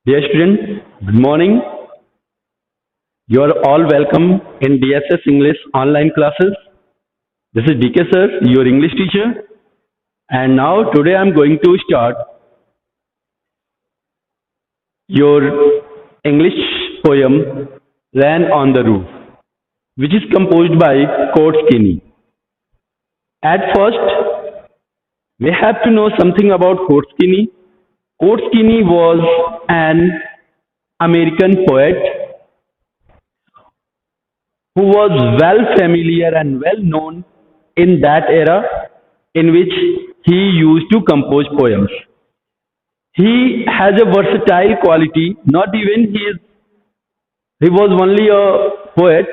Dear student, good morning. You are all welcome in DSS English online classes. This is DK sir, your English teacher. And now today I am going to start your English poem Ran on the Roof, which is composed by Coates Kinney. At first, we have to know something about Coates Kinney. Coates Kinney was an American poet who was well familiar and well known in that era in which he used to compose poems. He has a versatile quality. Not even he was only a poet.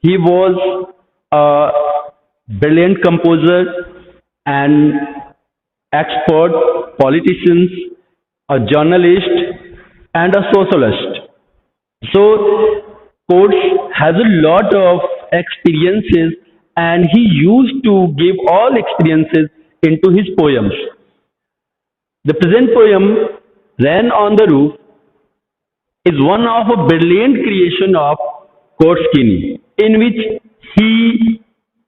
He was a brilliant composer and expert politician, a journalist, and a socialist. So Coates has a lot of experiences and he used to give all experiences into his poems. The present poem, Ran on the Roof, is one of a brilliant creation of Coates Kinney, in which he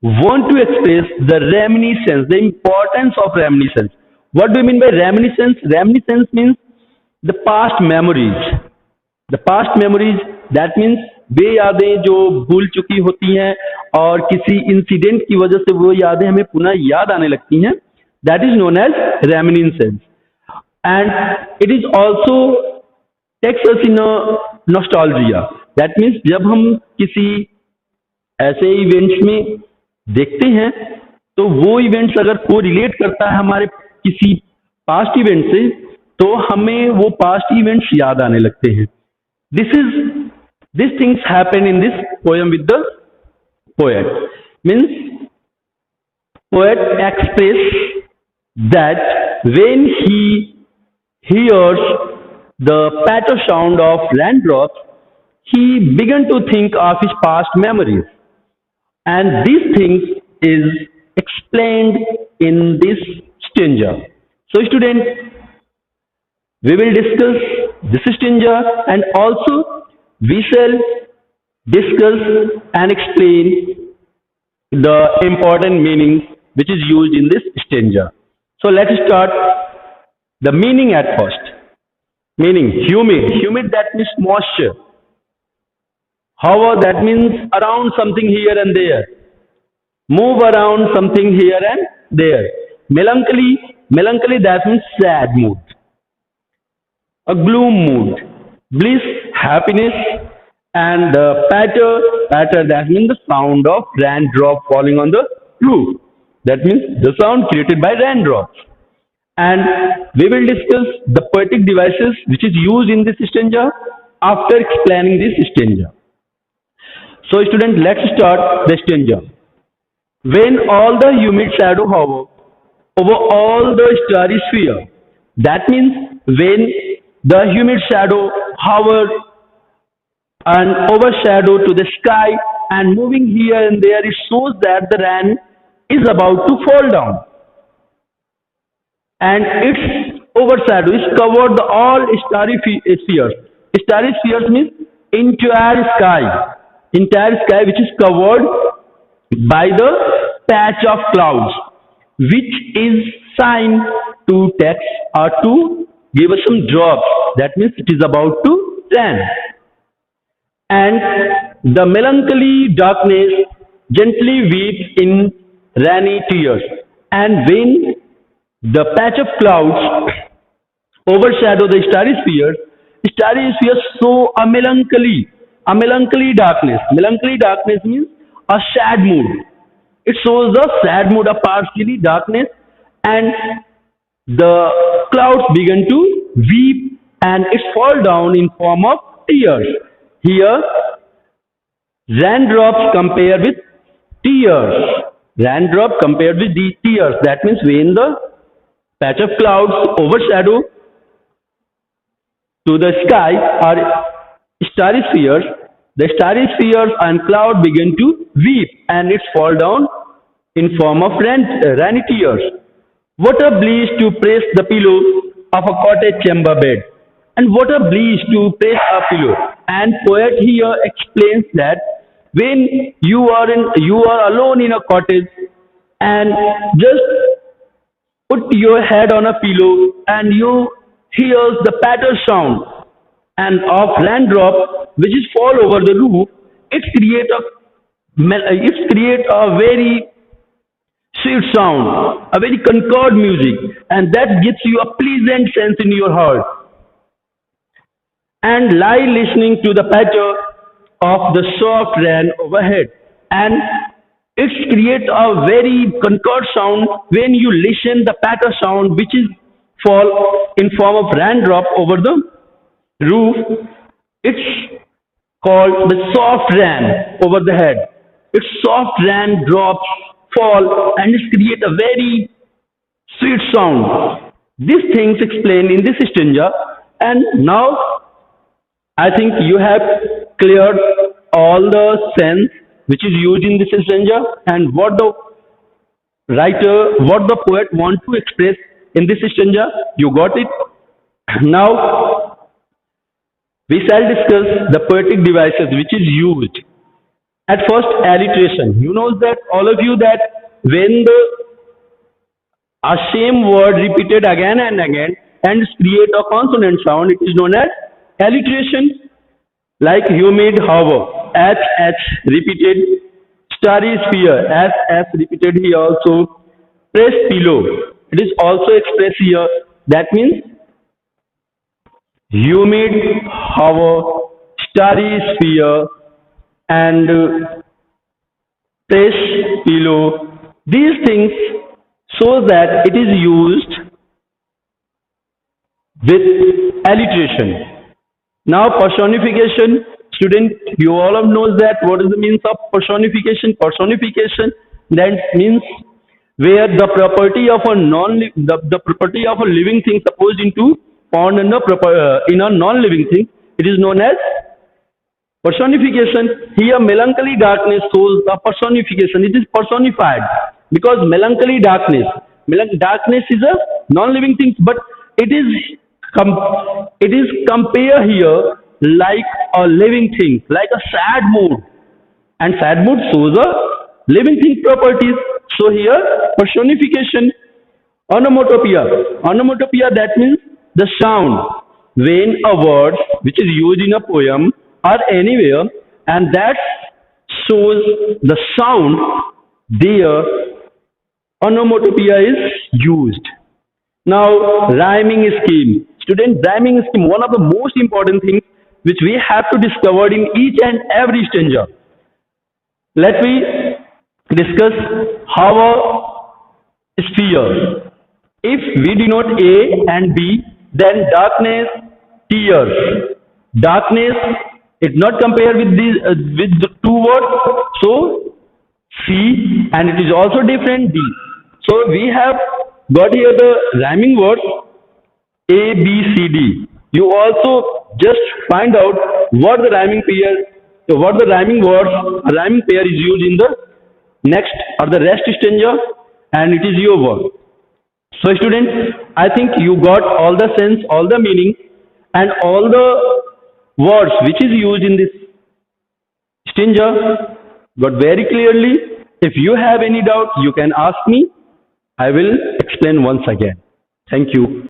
want to express the reminiscence, the importance of reminiscence. What do you mean by reminiscence? Reminiscence means the past memories. The past memories, that means वे यादें जो भूल चुकी होती हैं और किसी incident की वजह से वो यादें हमें पुनः याद आने लगती हैं. That is known as reminiscence. And it is also takes us in a nostalgia. That means जब हम किसी ऐसे इवेंट्स में देखते हैं तो वो इवेंट्स अगर को रिलेट करता है हमारे किसी पास्ट इवेंट से तो हमें वो पास्ट इवेंट्स याद आने लगते हैं. These things happen in this poem with the poet. Means poet express that when he hears the patter sound of raindrops, he began to think of his past memories. And these things is explained in this stanza. So student, we will discuss this stanza and also we shall discuss and explain the important meanings which is used in this stanza. So let's start the meaning at first. Meaning humid. Humid, that means moisture. Hover, that means around something here and there. Move around something here and there. Melancholy. Melancholy, that means sad mood. A gloom mood. Bliss, happiness, and the patter, that means the sound of raindrop falling on the roof. That means the sound created by raindrops. And we will discuss the poetic devices which is used in this stanza after explaining this stanza. So student, let's start the stanza. When all the humid shadow hover over all the starry sphere, that means when the humid shadow hover and overshadow to the sky and moving here and there, it shows that the rain is about to fall down. And its overshadow is covered the all starry spheres. Starry spheres means entire sky which is covered by the patch of clouds, which is sign to text or to give us some drops. That means it is about to rain. And the melancholy darkness gently weeps in rainy tears. And when the patch of clouds overshadow the starry spheres show a melancholy darkness. Melancholy darkness means a sad mood. It shows the sad mood of partially darkness, and the clouds begin to weep and it fall down in form of tears. Here, raindrops compare with tears. Raindrop compared with the tears. That means when the patch of clouds overshadow to the sky or starry spheres, the starry spheres and cloud begin to weep and it fall down in form of rainy tears. What a bliss to press the pillow of a cottage chamber bed and what a breeze to press a pillow. And poet here explains that when you are alone in a cottage and just put your head on a pillow and you hears the patter sound and of raindrop which is fall over the roof, it create a very sweet sound, a very concord music, and that gives you a pleasant sense in your heart. And lie listening to the patter of the soft rain overhead. And it creates a very concord sound when you listen the patter sound which is fall in form of raindrop over the roof. It's called the soft rain over the head. Its soft rain drops fall and it create a very sweet sound. These things explained in this stanza, and now I think you have cleared all the sense which is used in this stanza and what the poet want to express in this stanza. You got it. Now we shall discuss the poetic devices which is used. At first, alliteration. You know that all of you that when the a same word repeated again and again and create a consonant sound, it is known as alliteration. Like humid hover, H repeated, starry sphere, S repeated here also, press pillow. It is also expressed here. That means humid hover, starry sphere, and press pillow. These things shows that it is used with alliteration. Now personification, student, you all of knows that what is the means of personification. Personification that means where the property of a the property of a living thing supposed into found in in a non-living thing. It is known as personification. Here melancholy darkness shows the personification. It is personified because melancholy darkness. Darkness is a non-living thing, but it is it is compared here like a living thing, like a sad mood, and sad mood shows a living thing properties. So here personification, onomatopoeia. Onomatopoeia that means the sound when a word which is used in a poem or anywhere, and that shows the sound there. Onomatopoeia is used. Now rhyming scheme. Student, rhyming scheme, one of the most important things which we have to discover in each and every stanza. Let me discuss how a sphere. If we denote A and B, then darkness, tears. Darkness, it's not compared with these with the two words. So C, and it is also different D. So we have got here the rhyming words A, B, C, D. You also just find out what the rhyming pair, what the rhyming words, rhyming pair is used in the next or the rest stanza, and it is your work. So students, I think you got all the sense, all the meaning, and all the words which is used in this stanza got very clearly. If you have any doubt, you can ask me. I will explain once again. Thank you.